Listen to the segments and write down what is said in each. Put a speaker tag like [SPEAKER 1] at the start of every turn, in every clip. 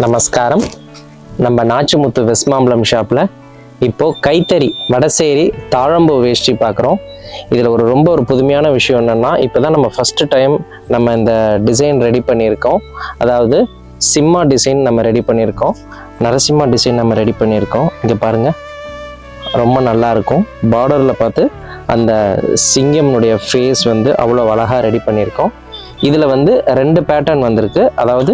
[SPEAKER 1] நமஸ்காரம். நம்ம நாச்சிமுத்து வெஸ்மாம்பலம் ஷாப்பில் இப்போது கைத்தறி வடசேரி தாழம்பூ வேஷ்டி பார்க்குறோம். இதில் ரொம்ப புதுமையான விஷயம் என்னென்னா, இப்போ தான் நம்ம ஃபஸ்ட்டு டைம் நம்ம இந்த டிசைன் ரெடி பண்ணியிருக்கோம். அதாவது சிம்மா டிசைன் நம்ம ரெடி பண்ணியிருக்கோம், நரசிம்மா டிசைன் நம்ம ரெடி பண்ணியிருக்கோம். இங்கே பாருங்கள், ரொம்ப நல்லாயிருக்கும். பார்டரில் பார்த்து அந்த சிங்கம்னுடைய ஃபேஸ் அவ்வளோ அழகாக ரெடி பண்ணியிருக்கோம். இதில் 2 பேட்டர்ன் வந்திருக்கு. அதாவது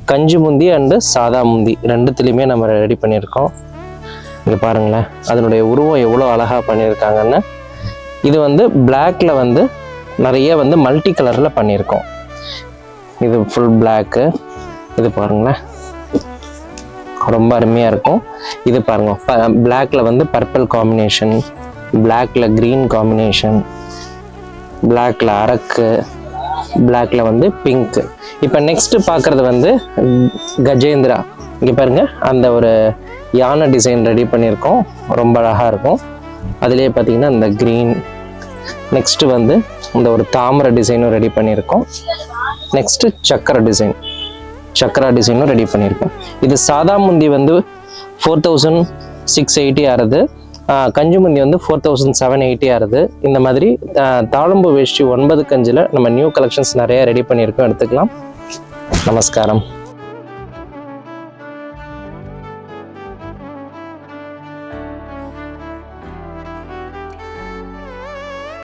[SPEAKER 1] கஞ்சி முந்தி அண்டு சாதா முந்தி ரெண்டுத்துலேயுமே நம்ம ரெடி பண்ணியிருக்கோம். இங்கே பாருங்களேன், அதனுடைய உருவம் எவ்வளோ அழகாக பண்ணியிருக்காங்கன்னு. இது பிளாக்ல நிறைய மல்டி கலரில் பண்ணியிருக்கோம். இது ஃபுல் பிளாக்கு. இது பாருங்களேன், ரொம்ப அருமையாக இருக்கும். இது பாருங்க, பிளாக்ல பர்பிள் காம்பினேஷன், பிளாக்ல கிரீன் காம்பினேஷன், பிளாக்ல அரக்கு, பிளாக்ல பிங்க். இப்போ நெக்ஸ்ட் பார்க்குறது கஜேந்திரா. இங்கே பாருங்க, அந்த ஒரு யானை டிசைன் ரெடி பண்ணியிருக்கோம், ரொம்ப அழகாக இருக்கும். அதுலேயே பார்த்தீங்கன்னா இந்த க்ரீன். நெக்ஸ்ட் இந்த ஒரு தாமரை டிசைனும் ரெடி பண்ணியிருக்கோம். நெக்ஸ்ட் சக்கரை டிசைனும் ரெடி பண்ணியிருக்கோம். இது சாதா முந்தி 4680 ஆறுது, கஞ்சி முந்தி 4780 ஆறுது. இந்த மாதிரி தாழம்பூ வேஷ்டி 9 கஞ்சில் நம்ம நியூ கலெக்ஷன்ஸ் நிறைய ரெடி பண்ணியிருக்கோம், எடுத்துக்கலாம். நமஸ்காரம்.